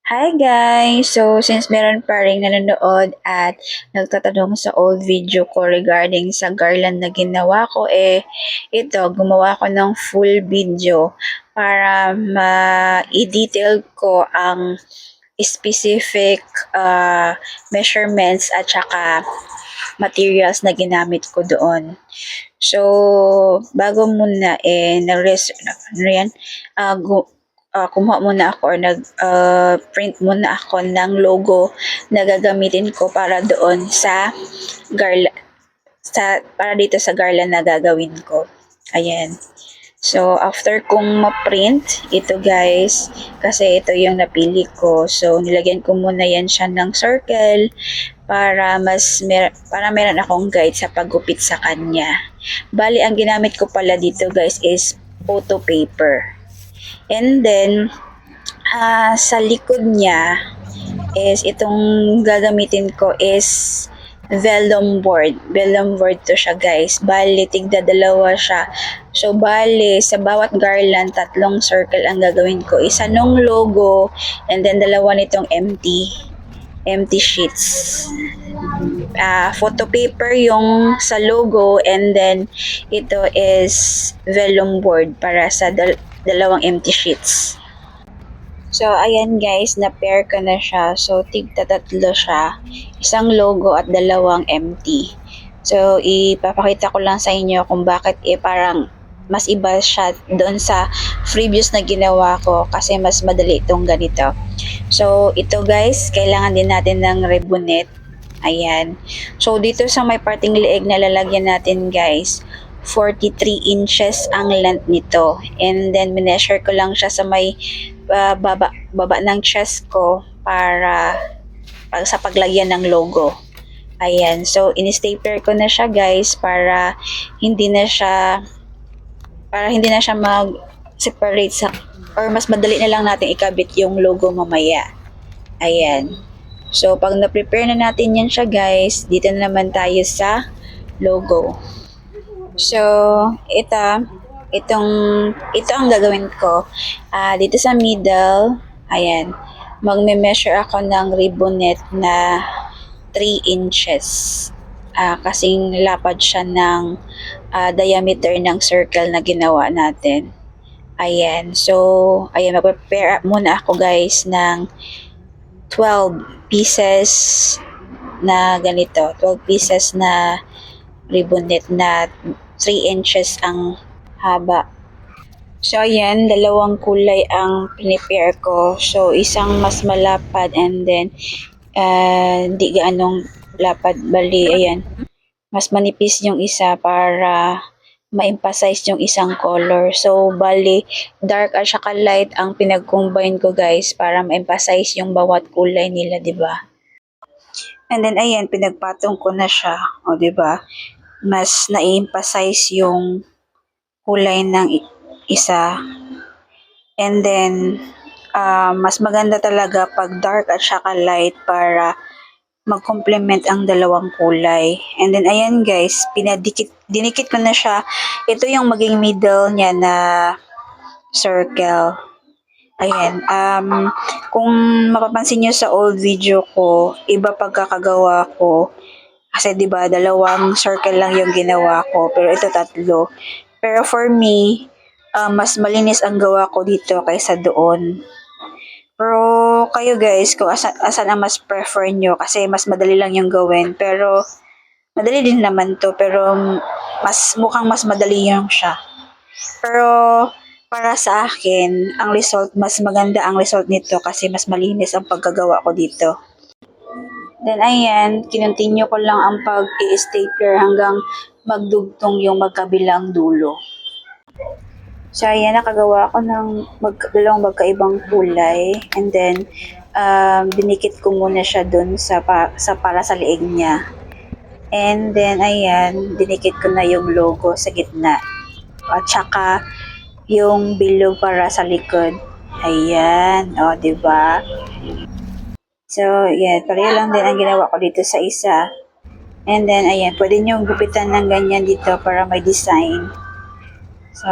Hi guys! So, since meron pa rin nanonood at nagtatanong sa old video ko regarding sa garland na ginawa ko, ito, gumawa ko ng full video para ma-detail ko ang specific measurements at saka materials na ginamit ko doon. So, bago muna, ano yan, kumuha muna ako or print muna ako ng logo na gagamitin ko para doon garland, para dito sa garland na gagawin ko. Ayan. So, after kong ma-print, ito guys, kasi ito yung napili ko. So, nilagyan ko muna yan siya ng circle para para meron akong guide sa paggupit sa kanya. Bali, ang ginamit ko pala dito guys is photo paper. And then, sa likod niya is itong gagamitin ko is vellum board. Vellum board to siya guys. Bali, tigda dalawa siya. So, bali, sa bawat garland, 3 circle ang gagawin ko. Isa nung logo, and then dalawa nitong empty sheets. Photo paper yung sa logo, and then ito is vellum board para sa dalawang empty sheets. So, ayan guys, na-pair ko na siya. So, tigta-tatlo siya. Isang logo at dalawang empty. So, ipapakita ko lang sa inyo kung bakit parang mas iba siya doon sa previous na ginawa ko kasi mas madali itong ganito. So, ito guys, kailangan din natin ng ribbonette. Ayan. So, dito sa may parting leeg na lalagyan natin guys, 43 inches ang length nito. And then, mineasure ko lang siya sa may baba ng chest ko para sa paglagyan ng logo. Ayan. So, in-stapler ko na siya guys para hindi na siya mag-separate or mas madali na lang natin ikabit yung logo mamaya. Ayan. So, pag na-prepare na natin yan siya guys, dito na naman tayo sa logo. So, ito ang gagawin ko. Dito sa middle, ayan, magme-measure ako ng ribbonette na 3 inches. Kasing lapad siya ng diameter ng circle na ginawa natin. Ayan. So, ayan, mag-prepare muna ako guys ng 12 pieces na ganito. 12 pieces na ribbonette na 3 inches ang haba. So, ayan, dalawang kulay ang prepare ko. So, isang mas malapad and then hindi gaanong lapad. Bali, ayan, mas manipis yung isa para ma-emphasize yung isang color. So, bali, dark at saka light ang pinag-combine ko guys para ma-emphasize yung bawat kulay nila, di ba? And then, ayan, pinagpatong ko na siya. O, di ba? Mas na-emphasize yung kulay ng isa. And then, mas maganda talaga pag dark at saka light para mag-complement ang dalawang kulay. And then, ayan guys, dinikit ko na siya. Ito yung maging middle niya na circle. Ayan. Kung mapapansin nyo sa old video ko, iba pagkakagawa ko. Kasi 'di ba, dalawang circle lang yung ginawa ko, pero ito 3. Pero for me, mas malinis ang gawa ko dito kaysa doon. Pero kayo guys, kung asan ang mas prefer nyo, kasi mas madali lang yung gawin. Pero madali din naman to, pero mukhang mas madali yung siya. Pero para sa akin, mas maganda ang result nito kasi mas malinis ang pagkagawa ko dito. Then ayan, kinontinue ko lang ang pag-i-stapler hanggang magdugtong yung magkabilang dulo. So ayan, nakagawa ko ng dalawang magkaibang kulay, and then dinikit ko muna siya dun para sa leeg niya. And then ayan, dinikit ko na yung logo sa gitna. At saka yung bilog para sa likod. Ayan, o, diba? So, yan, pareho lang din ang ginawa ko dito sa isa. And then, ayan, pwede nyo gupitan ng ganyan dito para may design. So,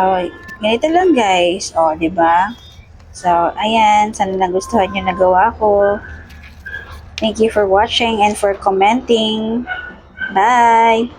ganito lang guys. O, diba? So, ayan. Sana nagustuhan nyo nagawa ko. Thank you for watching and for commenting. Bye!